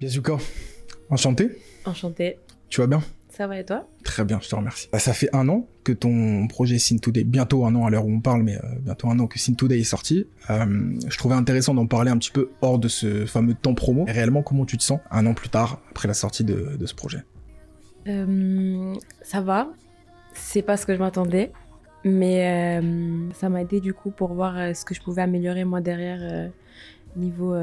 Yasuka, enchanté. Enchantée. Tu vas bien? Ça va et toi? Très bien, je te remercie. Ça fait 1 an que ton projet Scene Today, bientôt 1 an à l'heure où on parle, mais bientôt 1 an que Scene Today est sorti. Je trouvais intéressant d'en parler un petit peu hors de ce fameux temps promo. Et réellement, comment tu te sens 1 an plus tard, après la sortie de ce projet? Ça va. C'est pas ce que je m'attendais. Mais ça m'a aidé du coup pour voir ce que je pouvais améliorer moi derrière niveau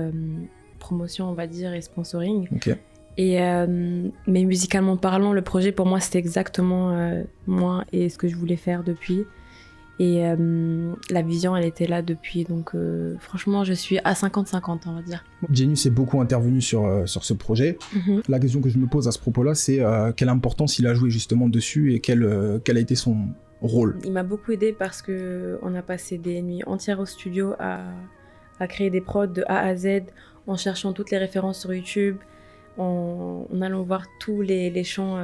promotion, on va dire, et sponsoring. Ok. Mais musicalement parlant, le projet pour moi c'était exactement moi et ce que je voulais faire depuis. Et la vision elle était là depuis. Donc franchement je suis à 50-50 on va dire. Genius est beaucoup intervenu sur ce projet. La question que je me pose à ce propos-là, c'est quelle importance il a joué justement dessus et quel a été son rôle. Il m'a beaucoup aidé parce qu'on a passé des nuits entières au studio à créer des prods de A à Z en cherchant toutes les références sur YouTube, en allant voir tous les chants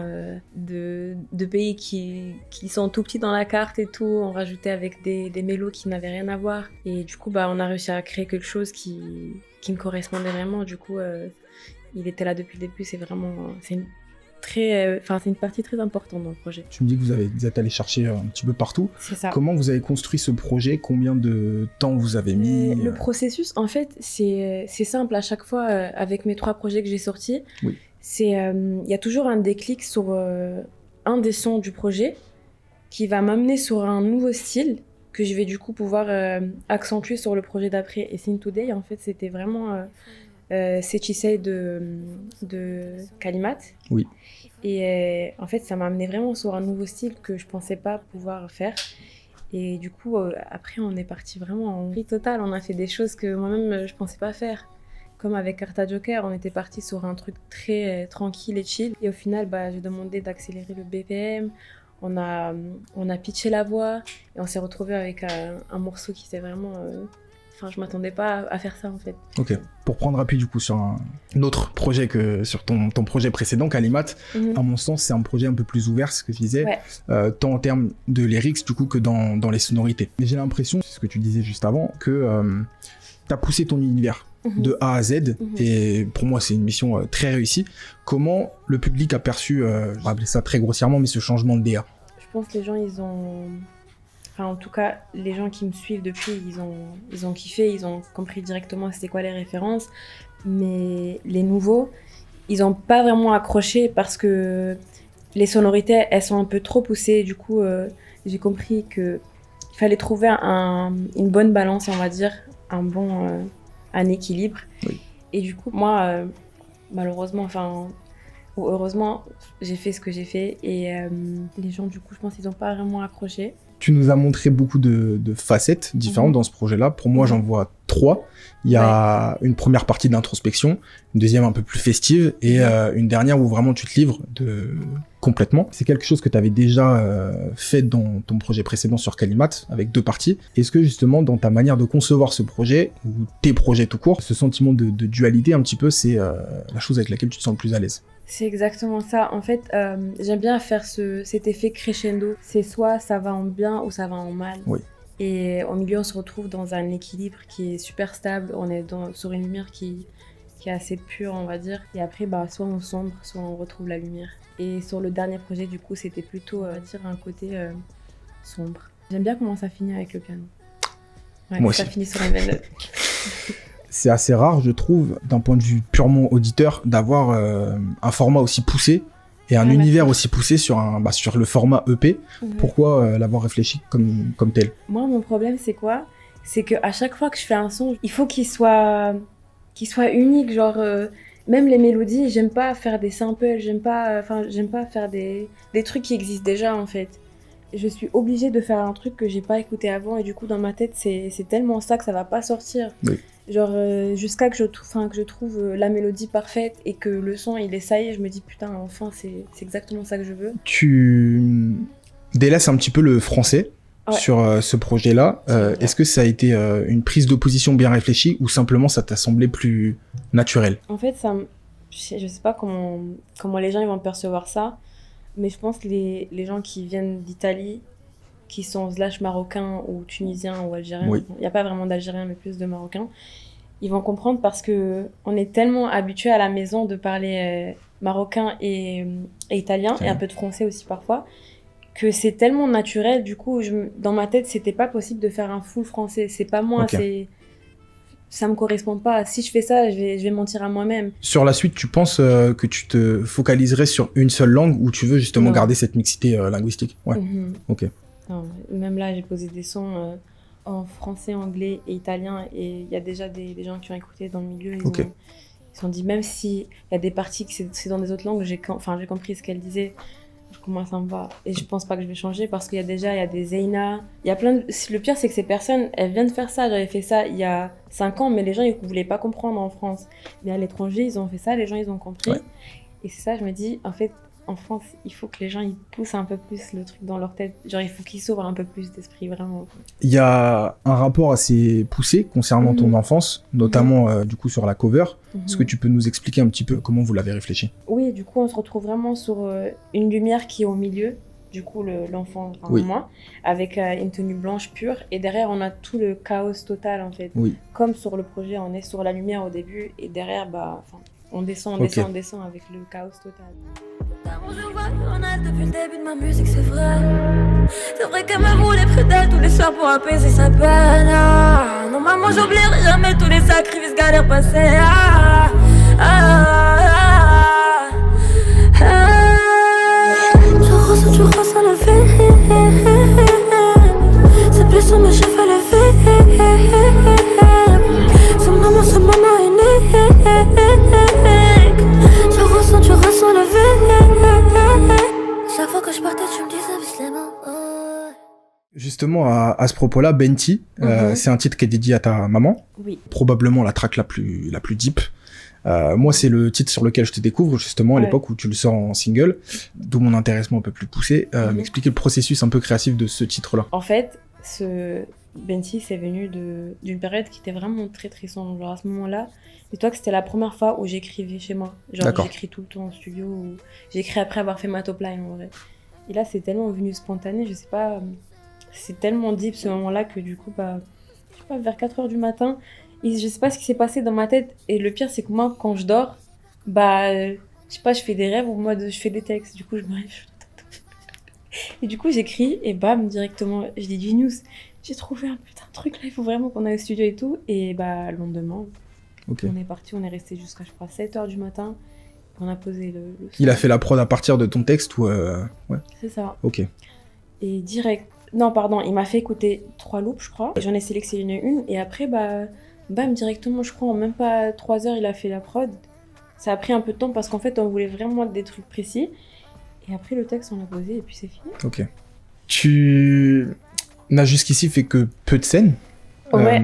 de pays qui sont tout petits dans la carte et tout, on rajoutait avec des mélos qui n'avaient rien à voir. Et du coup, on a réussi à créer quelque chose qui me correspondait vraiment. Du coup, il était là depuis le début. C'est une partie très importante dans le projet. Tu me dis que vous êtes allé chercher un petit peu partout. C'est ça. Comment vous avez construit ce projet? Combien de temps vous avez mis? Le processus, en fait, c'est simple. À chaque fois, avec mes 3 projets que j'ai sortis, Oui. il y a toujours un déclic sur un des sons du projet qui va m'amener sur un nouveau style que je vais du coup pouvoir accentuer sur le projet d'après. Et Scene Today, en fait, c'était vraiment Sechisei de Kalimat. Oui. Et en fait, ça m'a amené vraiment sur un nouveau style que je pensais pas pouvoir faire. Et du coup, après, on est parti vraiment en free total. On a fait des choses que moi-même, je pensais pas faire. Comme avec Carta Joker, on était parti sur un truc très tranquille et chill. Et au final, j'ai demandé d'accélérer le BPM. On a pitché la voix. Et on s'est retrouvé avec un morceau qui était vraiment... je m'attendais pas à faire ça, en fait. Ok. Pour prendre appui du coup sur un autre projet que sur ton projet précédent, Kalimat, à mon sens, c'est un projet un peu plus ouvert, ce que je disais, Ouais. tant en termes de lyrics du coup que dans les sonorités. Mais j'ai l'impression, c'est ce que tu disais juste avant, que t'as poussé ton univers de A à Z, et pour moi c'est une mission très réussie. Comment le public a perçu, je vais appeler ça très grossièrement, mais ce changement de DA? Je pense que les gens, ils ont... en tout cas, les gens qui me suivent depuis, ils ont kiffé, ils ont compris directement c'était quoi les références. Mais les nouveaux, ils n'ont pas vraiment accroché parce que les sonorités, elles sont un peu trop poussées. Du coup, j'ai compris qu'il fallait trouver une bonne balance, on va dire, un équilibre. Oui. Et du coup, moi, malheureusement, ou heureusement, j'ai fait ce que j'ai fait. Et les gens, du coup, je pense qu'ils n'ont pas vraiment accroché. Tu nous as montré beaucoup de facettes différentes dans ce projet-là. Pour moi, j'en vois 3. Il y a une première partie d'introspection, une deuxième un peu plus festive, et une dernière où vraiment tu te livres complètement. C'est quelque chose que tu avais déjà fait dans ton projet précédent sur Kalimat, avec 2 parties. Est-ce que justement, dans ta manière de concevoir ce projet, ou tes projets tout court, ce sentiment de dualité un petit peu, c'est la chose avec laquelle tu te sens le plus à l'aise? C'est exactement ça. En fait, j'aime bien faire cet effet crescendo. C'est soit ça va en bien ou ça va en mal. Oui. Et au milieu, on se retrouve dans un équilibre qui est super stable. On est sur une lumière qui est assez pure, on va dire. Et après, soit on sombre, soit on retrouve la lumière. Et sur le dernier projet, du coup, c'était plutôt, on va dire, un côté sombre. J'aime bien comment ça finit avec le piano. Ouais, moi ça aussi. finit sur une belle note. C'est assez rare, je trouve, d'un point de vue purement auditeur, d'avoir un format aussi poussé et un univers aussi poussé sur le format EP. Pourquoi l'avoir réfléchi comme tel? Moi, mon problème, c'est quoi? C'est qu'à chaque fois que je fais un son, il faut qu'il soit unique. Genre, même les mélodies, j'aime pas faire des samples, j'aime pas faire des trucs qui existent déjà, en fait. Je suis obligée de faire un truc que j'ai pas écouté avant, et du coup, dans ma tête, c'est tellement ça que ça va pas sortir. Oui. Genre, jusqu'à que je trouve la mélodie parfaite et que le son, il est ça y est, je me dis putain, enfin, c'est exactement ça que je veux. Tu délaisses un petit peu le français sur ce projet-là. Est-ce que ça a été une prise de position bien réfléchie ou simplement ça t'a semblé plus naturel? En fait, je sais pas comment les gens ils vont percevoir ça, mais je pense que les gens qui viennent d'Italie, qui sont / marocains ou tunisiens ou algériens, il n'y a pas vraiment d'Algériens mais plus de Marocains, ils vont comprendre parce que on est tellement habitué à la maison de parler marocain et italien, et un peu de français aussi parfois, que c'est tellement naturel. Du coup, dans ma tête, c'était pas possible de faire un full français. C'est pas moi, ça me correspond pas. Si je fais ça, je vais mentir à moi-même. Sur la suite, tu penses que tu te focaliserais sur une seule langue ou tu veux justement garder cette mixité linguistique? Ouais. Ok. Non, même là, j'ai posé des sons en français, anglais et italien, et il y a déjà des gens qui ont écouté dans le milieu. Ils se sont dit, même s'il y a des parties que c'est dans des autres langues, j'ai compris ce qu'elle disait. Moi, ça me va. Et je pense pas que je vais changer parce qu'il y a des Zeyna. Il y a le pire, c'est que ces personnes, elles viennent faire ça. J'avais fait ça il y a 5 ans, mais les gens, ils voulaient pas comprendre en France. Mais à l'étranger, ils ont fait ça, les gens, ils ont compris. Ouais. Et c'est ça, je me dis, en fait, en France, il faut que les gens, ils poussent un peu plus le truc dans leur tête. Genre, il faut qu'ils s'ouvrent un peu plus d'esprit, vraiment. Il y a un rapport assez poussé concernant ton enfance, notamment du coup sur la cover. Est-ce que tu peux nous expliquer un petit peu comment vous l'avez réfléchi? Oui, du coup, on se retrouve vraiment sur une lumière qui est au milieu, du coup, l'enfant, moi, avec une tenue blanche pure. Et derrière, on a tout le chaos total, en fait. Oui. Comme sur le projet, on est sur la lumière au début, et derrière, on descend avec le chaos total. Je vois qu'on a depuis le début de ma musique, c'est vrai. C'est vrai qu'elle me voulait près d'elle tous les soirs pour apaiser sa peine. Ah, non, maman, j'oublierai jamais tous les sacrifices, galères passées. Ah, ah, ah, ah. Je ressens le vide. C'est plus sur mes cheveux levés. Ce moment est unique. Je ressens le vide. Chaque fois que je partais, tu me disais vite les mots. Justement, à ce propos-là, Benti, c'est un titre qui est dédié à ta maman. Oui. Probablement la track la plus deep. Moi, c'est le titre sur lequel je te découvre, justement, à l'époque où tu le sors en single, d'où mon intéressement un peu plus poussé. M'expliquer le processus un peu créatif de ce titre-là. En fait, Benti, c'est venu d'une période qui était vraiment très très sombre. Genre à ce moment-là, dis-toi que c'était la première fois où j'écrivais chez moi. Genre j'écris tout le temps en studio, ou j'écris après avoir fait ma top line en vrai. Et là, c'est tellement venu spontané, je sais pas, c'est tellement deep ce moment-là que du coup, je sais pas, vers 4h du matin, et je sais pas ce qui s'est passé dans ma tête. Et le pire, c'est que moi, quand je dors, je sais pas, je fais des rêves ou moi, je fais des textes. Du coup, je me réveille. Et du coup, j'écris et bam, directement, je dis Genius, j'ai trouvé un putain de truc là, il faut vraiment qu'on aille au studio et tout. Et le lendemain, on est parti, on est resté jusqu'à, je crois, 7h du matin. On a posé le Il a fait la prod à partir de ton texte ou ouais. C'est ça. Ok. Et direct. Non, pardon, il m'a fait écouter 3 loops, je crois. J'en ai sélectionné une et après, bam, directement, je crois, en même pas 3 heures, il a fait la prod. Ça a pris un peu de temps parce qu'en fait, on voulait vraiment des trucs précis. Et après, le texte, on l'a posé et puis c'est fini. Ok. Tu n'as jusqu'ici fait que peu de scènes. Ouais.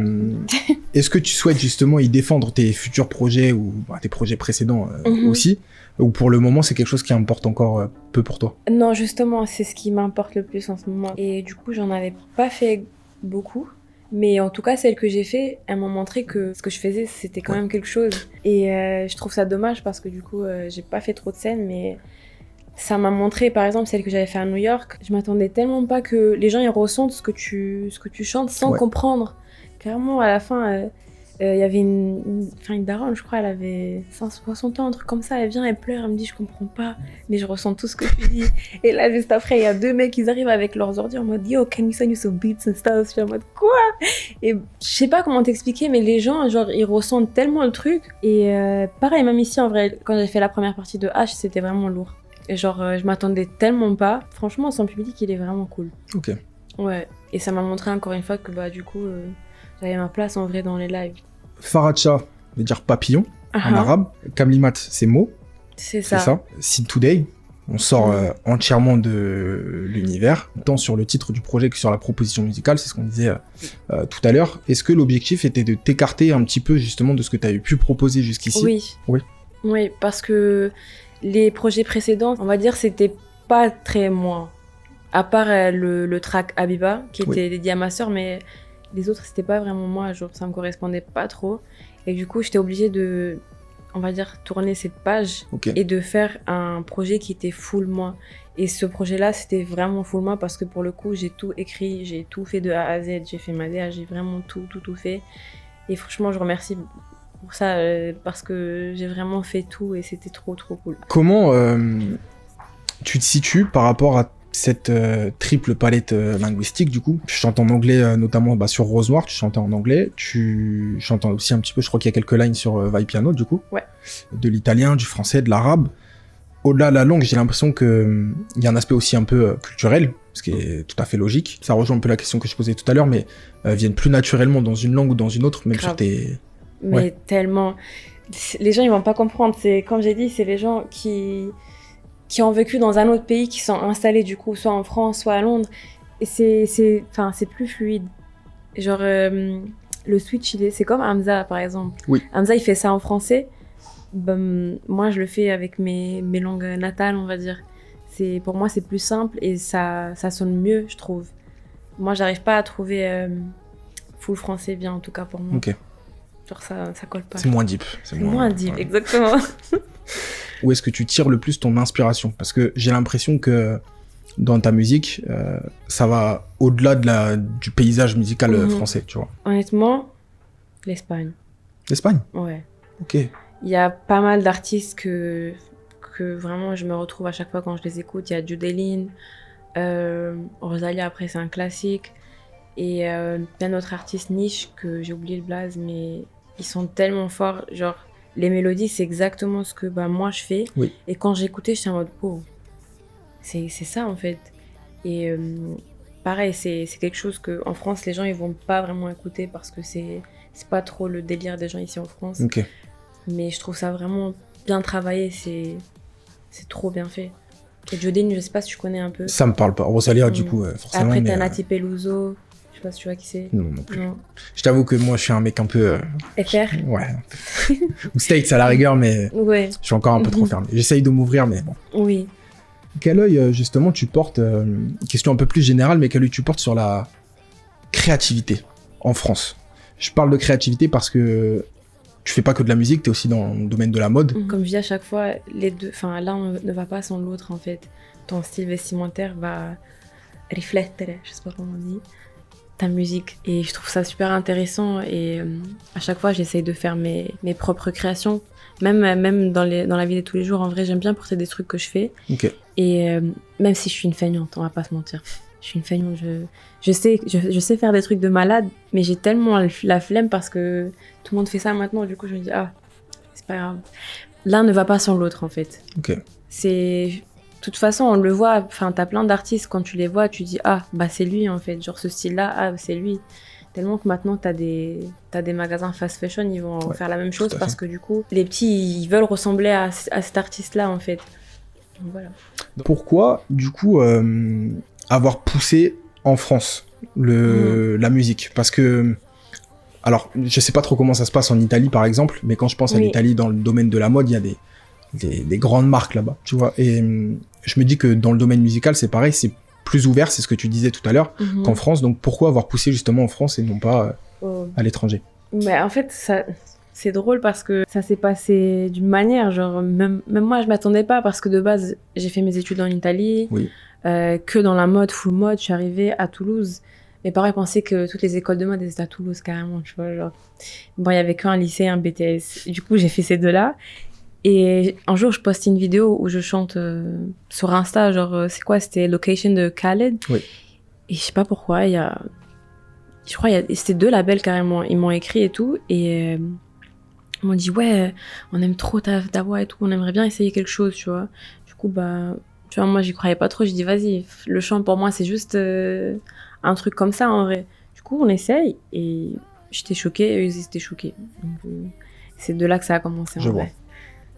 Est-ce que tu souhaites justement y défendre tes futurs projets ou tes projets précédents aussi, ou pour le moment c'est quelque chose qui importe encore peu pour toi? Non, justement, c'est ce qui m'importe le plus en ce moment. Et du coup, j'en avais pas fait beaucoup, mais en tout cas, celles que j'ai fait, elles m'ont montré que ce que je faisais, c'était quand même quelque chose. Et je trouve ça dommage parce que du coup, j'ai pas fait trop de scènes, mais ça m'a montré, par exemple, celle que j'avais fait à New York. Je m'attendais tellement pas que les gens ils ressentent ce que tu chantes sans comprendre. Clairement, à la fin, il y avait une daronne, je crois, elle avait 60 ans, un truc comme ça. Elle vient, elle pleure, elle me dit je comprends pas, mais je ressens tout ce que tu dis. Et là, juste après, il y a 2 mecs, ils arrivent avec leurs ordi en mode yo, can we send you some beats and stuff? Je suis en mode quoi? Et je sais pas comment t'expliquer, mais les gens, genre, ils ressentent tellement le truc. Et pareil, même ici, en vrai, quand j'ai fait la première partie de H, c'était vraiment lourd. Et genre, je m'attendais tellement pas. Franchement, son public, il est vraiment cool. Ok. Ouais. Et ça m'a montré encore une fois que du coup, j'avais ma place en vrai dans les lives. Faracha veut dire papillon en arabe. Kamlimat, c'est mot. C'est ça. Sin Today, on sort entièrement de l'univers, tant sur le titre du projet que sur la proposition musicale, c'est ce qu'on disait tout à l'heure. Est-ce que l'objectif était de t'écarter un petit peu justement de ce que tu avais pu proposer jusqu'ici? Oui, parce que les projets précédents, on va dire, c'était pas très moi. À part le track Habiba, qui était dédié à ma sœur, mais les autres, c'était pas vraiment moi. Genre, ça me correspondait pas trop. Et du coup, j'étais obligée de, on va dire, tourner cette page et de faire un projet qui était full moi. Et ce projet-là, c'était vraiment full moi parce que pour le coup, j'ai tout écrit, j'ai tout fait de A à Z. J'ai fait ma DA, j'ai vraiment tout fait. Et franchement, je remercie pour ça, parce que j'ai vraiment fait tout et c'était trop cool. Comment tu te situes par rapport à cette triple palette linguistique du coup? Tu chantes en anglais notamment sur Rose Noire, tu chantais en anglais, tu chantes aussi un petit peu, je crois qu'il y a quelques lines sur Vai Piano du coup. Ouais. De l'italien, du français, de l'arabe. Au-delà de la langue, j'ai l'impression que il y a un aspect aussi un peu culturel, ce qui est tout à fait logique. Ça rejoint un peu la question que je posais tout à l'heure, mais viennent plus naturellement dans une langue ou dans une autre, même Grave. sur tes... Mais Ouais. tellement... Les gens, ils vont pas comprendre. C'est, comme j'ai dit, c'est les gens qui ont vécu dans un autre pays, qui sont installés du coup, soit en France, soit à Londres. Et c'est plus fluide. Genre, le switch, c'est comme Hamza, par exemple. Oui. Hamza, il fait ça en français. Ben, moi, je le fais avec mes langues natales, on va dire. Pour moi, c'est plus simple et ça sonne mieux, je trouve. Moi, j'arrive pas à trouver full français bien, en tout cas pour moi. Ok. Genre, ça colle pas. C'est moins deep. C'est moins deep, ouais. exactement. Où est-ce que tu tires le plus ton inspiration? Parce que j'ai l'impression que dans ta musique, ça va au-delà du paysage musical français, tu vois. Honnêtement, l'Espagne. L'Espagne? Ouais. Ok. Il y a pas mal d'artistes que vraiment je me retrouve à chaque fois quand je les écoute. Il y a Judelin, Rosalia, après c'est un classique. Et plein d'autres artistes niches que j'ai oublié le blaze, mais ils sont tellement forts. Genre, les mélodies, c'est exactement ce que moi je fais. Oui. Et quand j'écoutais, j'étais en mode, oh, c'est ça en fait. Et pareil, c'est quelque chose qu'en France, les gens ils vont pas vraiment écouter parce que c'est pas trop le délire des gens ici en France. Ok. Mais je trouve ça vraiment bien travaillé, c'est trop bien fait. Et Jodine, je sais pas si tu connais un peu. Ça me parle pas. Rosalia, du coup, forcément. Après, mais, t'as Nati Peluso, je sais pas si tu vois qui c'est. Non, non plus. Non. Je t'avoue que moi, je suis un mec un peu... FR. Ouais. Ou States à la rigueur, mais Ouais, je suis encore un peu trop fermé. J'essaye de m'ouvrir, mais bon. oui. Quel œil, justement, tu portes, question un peu plus générale, mais quel œil tu portes sur la créativité en France? Je parle de créativité parce que tu fais pas que de la musique, t'es aussi dans le domaine de la mode. Comme je dis à chaque fois, les deux, enfin l'un ne va pas sans l'autre en fait. Ton style vestimentaire va riflettere, je sais pas comment on dit, ta musique. Et je trouve ça super intéressant et à chaque fois j'essaye de faire mes propres créations. Même dans la vie de tous les jours, en vrai, j'aime bien porter des trucs que je fais. Ok. Et même si je suis une feignante, on va pas se mentir. Je suis une feignante, je sais faire des trucs de malade, mais j'ai tellement la flemme parce que tout le monde fait ça maintenant. Du coup, je me dis, c'est pas grave. L'un ne va pas sans l'autre, en fait. Ok. De toute façon, on le voit, enfin, t'as plein d'artistes, quand tu les vois, tu dis, c'est lui, en fait. Genre, ce style-là, c'est lui. Tellement que maintenant, t'as des magasins fast fashion, ils vont faire la même chose parce que du coup, les petits, ils veulent ressembler à cet artiste-là, en fait. Donc, voilà. Pourquoi, du coup, avoir poussé en France la musique? Parce que, alors, je sais pas trop comment ça se passe en Italie, par exemple, mais quand je pense à l'Italie dans le domaine de la mode, il y a des grandes marques là-bas, tu vois. Et je me dis que dans le domaine musical, c'est pareil, c'est plus ouvert, c'est ce que tu disais tout à l'heure, qu'en France. Donc pourquoi avoir poussé justement en France et non pas à l'étranger? Mais en fait, c'est drôle parce que ça s'est passé d'une manière, genre même moi je m'attendais pas parce que de base j'ai fait mes études en Italie, que dans la mode, full mode, je suis arrivée à Toulouse. Mes parents pensaient que toutes les écoles de mode étaient à Toulouse carrément, tu vois, genre. Bon, il y avait qu'un lycée, un BTS. Du coup, j'ai fait ces deux-là. Et un jour, je poste une vidéo où je chante sur Insta, genre, c'est quoi? C'était Location de Khaled. Oui. Et je sais pas pourquoi, je crois, c'était deux labels carrément. Ils m'ont écrit et tout. Et ils m'ont dit, ouais, on aime trop ta voix et tout, on aimerait bien essayer quelque chose, tu vois. Du coup, tu vois, moi, j'y croyais pas trop. Je dis, vas-y, le chant pour moi, c'est juste un truc comme ça, en vrai. Du coup, on essaye. Et j'étais choquée, eux, ils étaient choqués. Donc, c'est de là que ça a commencé, en vrai.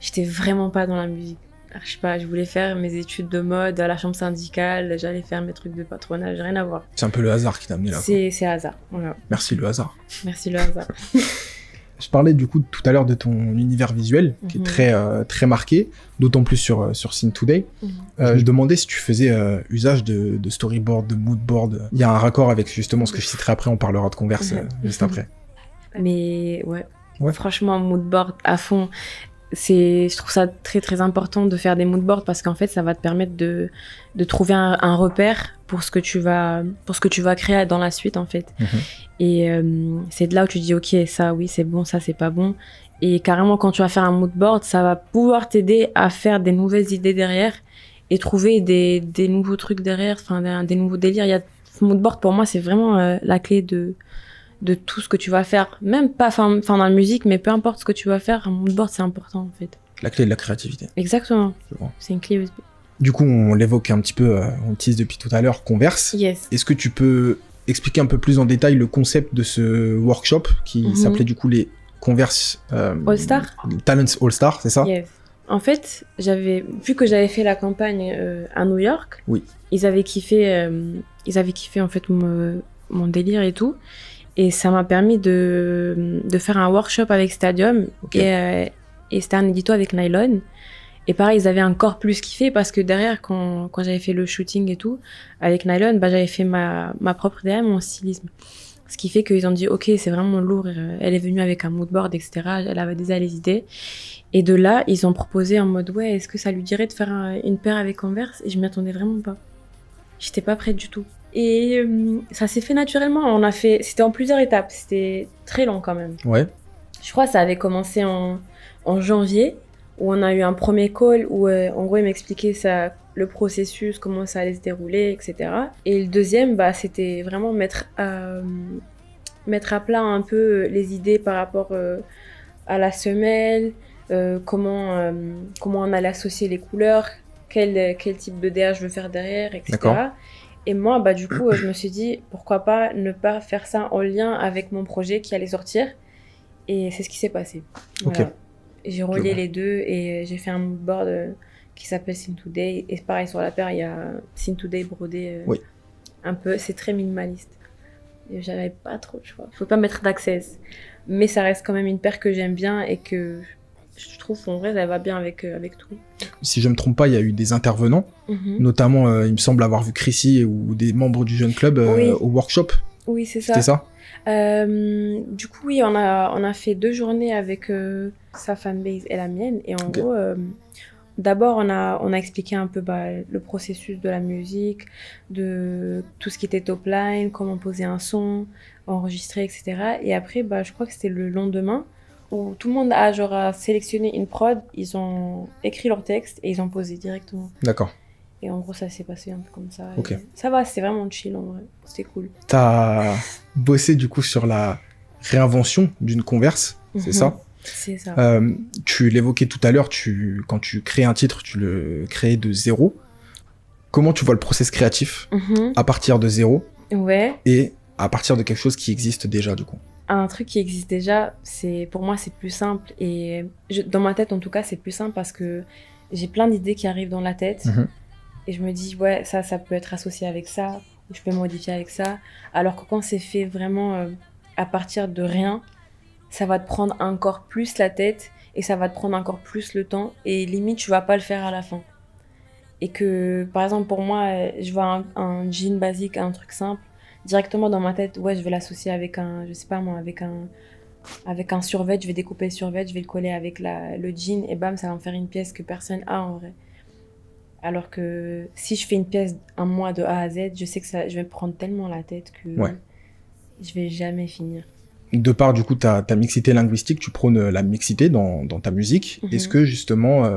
J'étais vraiment pas dans la musique. Alors, je sais pas, je voulais faire mes études de mode à la chambre syndicale, j'allais faire mes trucs de patronage, rien à voir. C'est un peu le hasard qui t'a amené là. C'est hasard, voilà. Merci le hasard. Merci le hasard. Je parlais du coup tout à l'heure de ton univers visuel qui est très marqué, d'autant plus sur Scene Today. Je demandais si tu faisais usage de storyboard, de moodboard. Il y a un raccord avec justement ce que je citerai après, on parlera de Converse juste après. Mais ouais, franchement, moodboard à fond. Je trouve ça très très important de faire des moodboards parce qu'en fait ça va te permettre de trouver un repère pour ce que tu vas créer dans la suite en fait. Et c'est de là où tu dis ok, ça oui c'est bon, ça c'est pas bon. Et carrément quand tu vas faire un mood board, ça va pouvoir t'aider à faire des nouvelles idées derrière et trouver des nouveaux trucs derrière, enfin des nouveaux délires. Il y a mood board pour moi c'est vraiment la clé de tout ce que tu vas faire, même pas enfin dans la musique, mais peu importe ce que tu vas faire, un mood board c'est important en fait. La clé de la créativité. Exactement. C'est une clé USB. Du coup, on l'évoque un petit peu, on tease depuis tout à l'heure, Converse. Yes. Est-ce que tu peux expliquer un peu plus en détail le concept de ce workshop qui s'appelait du coup les Converse All-Star Talents All-Star, c'est ça? Yes. En fait, vu que j'avais fait la campagne à New York, oui. Ils avaient kiffé en fait mon délire et tout. Et ça m'a permis de faire un workshop avec Stadium. Okay. Et c'était un édito avec Nylon. Et pareil, ils avaient encore plus kiffé parce que derrière, quand j'avais fait le shooting et tout, avec Nylon, j'avais fait ma propre DA, mon stylisme. Ce qui fait qu'ils ont dit, ok, c'est vraiment lourd. Elle est venue avec un mood board, etc. Elle avait déjà les idées. Et de là, ils ont proposé en mode, ouais, est-ce que ça lui dirait de faire une paire avec Converse? Et je m'y attendais vraiment pas. J'étais pas prête du tout. Et ça s'est fait naturellement. C'était en plusieurs étapes. C'était très long quand même. Ouais. Je crois que ça avait commencé en janvier, où on a eu un premier call où en gros il m'expliquait le processus, comment ça allait se dérouler, etc. Et le deuxième, c'était vraiment mettre à plat un peu les idées par rapport à la semelle, comment on allait associer les couleurs, quel type de DA je veux faire derrière, etc. D'accord. Et moi, du coup, je me suis dit, pourquoi pas ne pas faire ça en lien avec mon projet qui allait sortir. Et c'est ce qui s'est passé. Voilà. Ok. J'ai relié les deux et j'ai fait un mood board qui s'appelle Scene Today. Et pareil, sur la paire, il y a Scene Today brodé un peu. C'est très minimaliste. Et j'avais pas trop de choix. Faut pas mettre d'access. Mais ça reste quand même une paire que j'aime bien et que je trouve en vrai, elle va bien avec tout. Si je me trompe pas, il y a eu des intervenants. Notamment, il me semble avoir vu Chrissy ou des membres du Jeune Club au workshop. Oui, c'est ça. C'était ça? Du coup, oui, on a fait 2 journées avec sa fanbase et la mienne. Et en gros, d'abord, on a expliqué un peu le processus de la musique, de tout ce qui était top line, comment poser un son, enregistrer, etc. Et après, je crois que c'était le lendemain où tout le monde a sélectionné une prod, ils ont écrit leur texte et ils ont posé directement. D'accord. Et en gros, ça s'est passé un peu comme ça. Ok. Ça va, c'était vraiment chill en vrai. C'était cool. T'as bossé du coup sur la réinvention d'une Converse, c'est ça? C'est ça. Tu l'évoquais tout à l'heure, quand tu crées un titre, tu le crées de zéro. Comment tu vois le process créatif à partir de zéro? Ouais. Et à partir de quelque chose qui existe déjà du coup? Un truc qui existe déjà, pour moi, c'est plus simple. Et dans ma tête, en tout cas, c'est plus simple parce que j'ai plein d'idées qui arrivent dans la tête. Et je me dis, ouais, ça peut être associé avec ça, ou je peux modifier avec ça. Alors que quand c'est fait vraiment à partir de rien, ça va te prendre encore plus la tête et ça va te prendre encore plus le temps. Et limite, tu vas pas le faire à la fin. Et que, par exemple, pour moi, je vois un jean basique, un truc simple, directement dans ma tête, ouais, je vais l'associer avec un, je sais pas moi, avec un survêt, je vais découper le survêt, je vais le coller avec le jean et bam, ça va me faire une pièce que personne a en vrai. Alors que si je fais une pièce un mois de A à Z, je sais que je vais me prendre tellement la tête que je vais jamais finir. De par du coup ta mixité linguistique, tu prônes la mixité dans ta musique. Est-ce que justement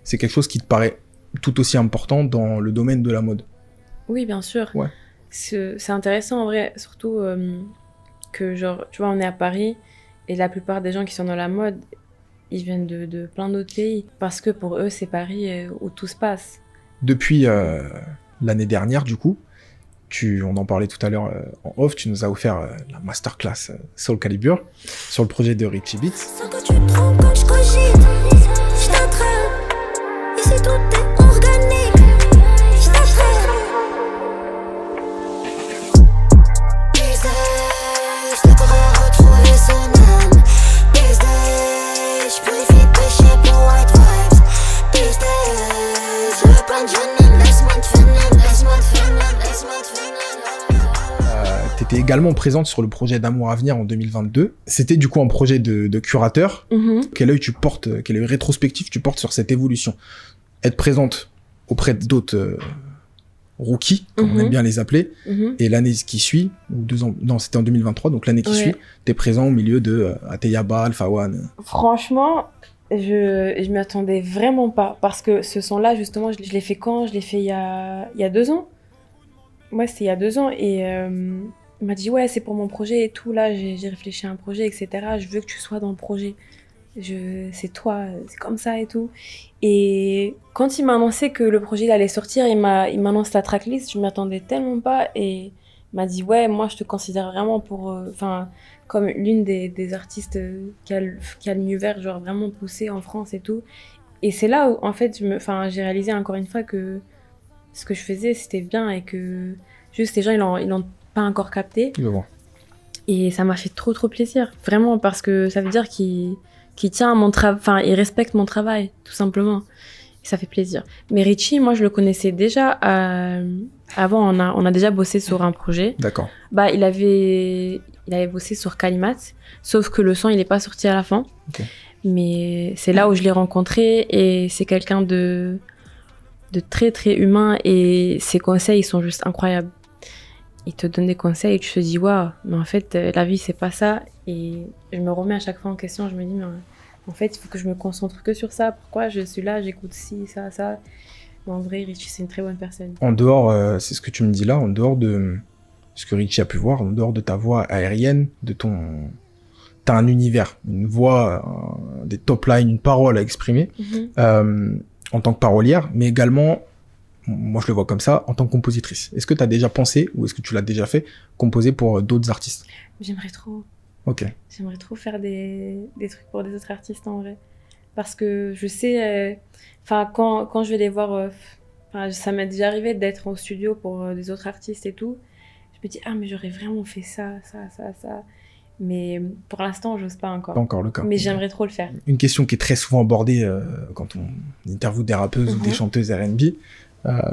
c'est quelque chose qui te paraît tout aussi important dans le domaine de la mode? Oui, bien sûr. Ouais. C'est intéressant en vrai, surtout que genre, tu vois, on est à Paris et la plupart des gens qui sont dans la mode, ils viennent de plein d'autres pays parce que pour eux, c'est Paris où tout se passe. Depuis l'année dernière, du coup, on en parlait tout à l'heure en off, tu nous as offert la masterclass Soul Calibur sur le projet de Richie Beats. Sans que tu te trompes quand je cogite, je t'attrape, ici tout est organique, je t'attrape. Pistage, le corps a retrouvé son âme. Pistage, purifie péché pour white vibes. Pistage, je veux pas de jeune, laisse-moi te finir, laisse-moi te finir, laisse-moi te finir. T'étais également présente sur le projet d'Amour à venir en 2022. C'était du coup un projet de curateur. Quel œil rétrospectif tu portes sur cette évolution? Être présente auprès d'autres rookie, comme on aime bien les appeler, et l'année qui suit, ou 2 ans, non, c'était en 2023, donc l'année qui suit, t'es présent au milieu de Ateyaba, Alpha One. Franchement, je m'y attendais vraiment pas, parce que ce son-là, justement, je l'ai fait quand? Je l'ai fait il y a 2 ans. Ouais, c'était il y a 2 ans, et il m'a dit, ouais, c'est pour mon projet et tout, là, j'ai réfléchi à un projet, etc. Je veux que tu sois dans le projet. C'est toi, c'est comme ça et tout. Et quand il m'a annoncé que le projet il allait sortir, il m'a annoncé la tracklist, je m'y attendais tellement pas, et il m'a dit, ouais, moi, je te considère vraiment comme l'une des artistes qui a l'univers, genre, vraiment poussé en France et tout. Et c'est là où, en fait, j'ai réalisé encore une fois que ce que je faisais, c'était bien, et que juste les gens, ils l'ont pas encore capté. Et ça m'a fait trop plaisir, vraiment, parce que ça veut dire qu'il tient à mon travail, enfin, il respecte mon travail, tout simplement. Et ça fait plaisir. Mais Richie, moi, je le connaissais déjà. Avant, on a déjà bossé sur un projet. D'accord. Bah, il avait bossé sur Kalimat, sauf que le son, il est pas sorti à la fin. Okay. Mais c'est là où je l'ai rencontré, et c'est quelqu'un de très, très humain, et ses conseils, ils sont juste incroyables. Il te donne des conseils et tu te dis, waouh, mais en fait, la vie, c'est pas ça. Et je me remets à chaque fois en question. Je me dis, mais en fait, il faut que je me concentre que sur ça. Pourquoi je suis là, j'écoute ci, ça. Mais en vrai, Richie, c'est une très bonne personne. En dehors, c'est ce que tu me dis là, en dehors de ce que Richie a pu voir, en dehors de ta voix aérienne, t'as un univers, une voix, des top lines, une parole à exprimer, en tant que parolière, mais également, moi je le vois comme ça, en tant que compositrice. Est-ce que tu as déjà pensé, ou est-ce que tu l'as déjà fait, composer pour d'autres artistes? J'aimerais trop. Ok. J'aimerais trop faire des trucs pour des autres artistes, en vrai. Parce que je sais, quand je vais les voir, ça m'est déjà arrivé d'être au studio pour des autres artistes et tout. Je me dis, mais j'aurais vraiment fait ça. Mais pour l'instant, j'ose pas encore. Pas encore le cas. Mais j'aimerais trop le faire. Une question qui est très souvent abordée quand on interviewe des rappeuses ou des chanteuses R&B,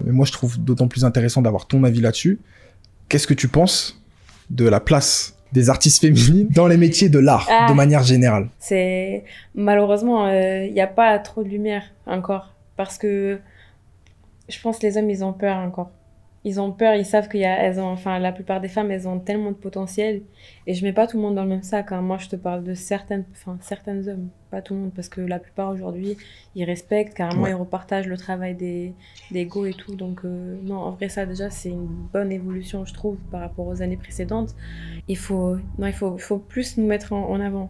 mais moi je trouve d'autant plus intéressant d'avoir ton avis là-dessus. Qu'est-ce que tu penses de la place des artistes féminines dans les métiers de l'art, de manière générale? Malheureusement, il n'y a pas trop de lumière encore, parce que je pense que les hommes, ils ont peur encore. Ils ont peur, ils savent la plupart des femmes, elles ont tellement de potentiel, et je mets pas tout le monde dans le même sac, hein. Moi, je te parle de certains hommes, pas tout le monde, parce que la plupart aujourd'hui, ils respectent, carrément, ils repartagent le travail des go et tout, donc non, en vrai, ça déjà, c'est une bonne évolution, je trouve, par rapport aux années précédentes. Il faut plus nous mettre en avant,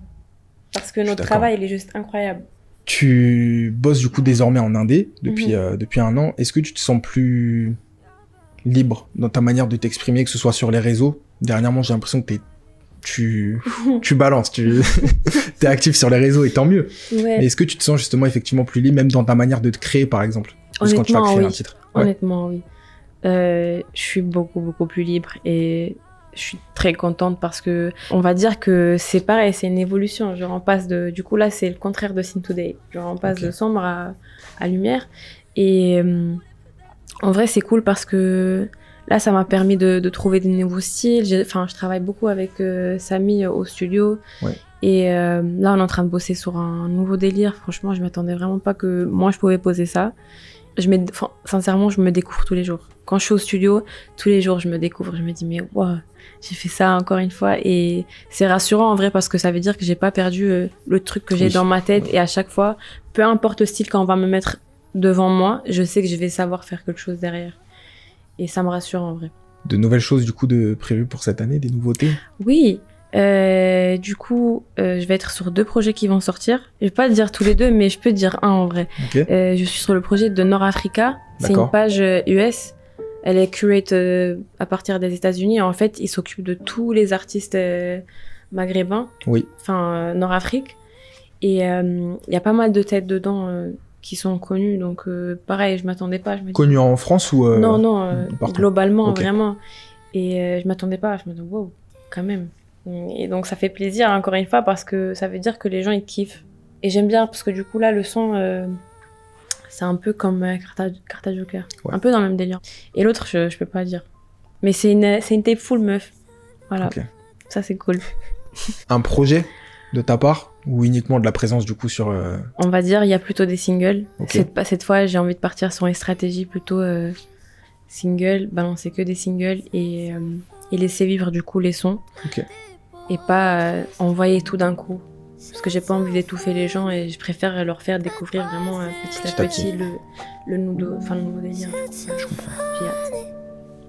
parce que notre travail, il est juste incroyable. Tu bosses du coup désormais en indé depuis 1 an. Est-ce que tu te sens plus libre dans ta manière de t'exprimer, que ce soit sur les réseaux? Dernièrement, j'ai l'impression que tu balances, t'es actif sur les réseaux, et tant mieux. Ouais. Mais est-ce que tu te sens justement effectivement plus libre, même dans ta manière de te créer, par exemple, quand tu vas créer un titre? Honnêtement, oui. Je suis beaucoup plus libre, et je suis très contente, parce que on va dire que c'est pareil, c'est une évolution. Genre, on passe du coup là, c'est le contraire de Sin Today. Genre, on passe de sombre à lumière, et en vrai, c'est cool, parce que là, ça m'a permis de trouver des nouveaux styles. Je travaille beaucoup avec Samy au studio. Ouais. Et là, on est en train de bosser sur un nouveau délire. Franchement, je m'attendais vraiment pas que moi, je pouvais poser ça. Sincèrement, je me découvre tous les jours. Quand je suis au studio, tous les jours, je me découvre. Je me dis, mais wow, j'ai fait ça encore une fois. Et c'est rassurant, en vrai, parce que ça veut dire que j'ai pas perdu le truc que j'ai dans ma tête. Et à chaque fois, peu importe le style, quand on va me mettre devant moi, je sais que je vais savoir faire quelque chose derrière. Et ça me rassure, en vrai. De nouvelles choses, du coup, prévues pour cette année, des nouveautés? Oui. Du coup, je vais être sur 2 projets qui vont sortir. Je vais pas te dire tous les 2, mais je peux te dire un, en vrai. Okay. Je suis sur le projet de Nord-Africa. C'est une page US. Elle est curate à partir des États-Unis. En fait, ils s'occupent de tous les artistes maghrébins. Oui. Enfin, Nord-Afrique. Et il y a pas mal de têtes dedans qui sont connus, donc pareil, je m'attendais pas. Connus en France ou Non, globalement, vraiment. Et je m'attendais pas, je me dis wow, quand même. Et donc ça fait plaisir, encore une fois, parce que ça veut dire que les gens, ils kiffent. Et j'aime bien, parce que du coup, là, le son, c'est un peu comme Carta Joker, un peu dans le même délire. Et l'autre, je peux pas dire. Mais c'est une tape full meuf. Voilà, ça c'est cool. Un projet de ta part, ou uniquement de la présence du coup sur... On va dire, il y a plutôt des singles. Cette fois, j'ai envie de partir sur une stratégie plutôt singles, balancer que des singles et laisser vivre du coup les sons. Ok. Et pas envoyer tout d'un coup. Parce que j'ai pas envie d'étouffer les gens et je préfère leur faire découvrir vraiment petit à petit le nouveau délire. Je comprends. J'ai hâte.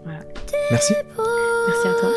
Voilà. Merci. Merci à toi.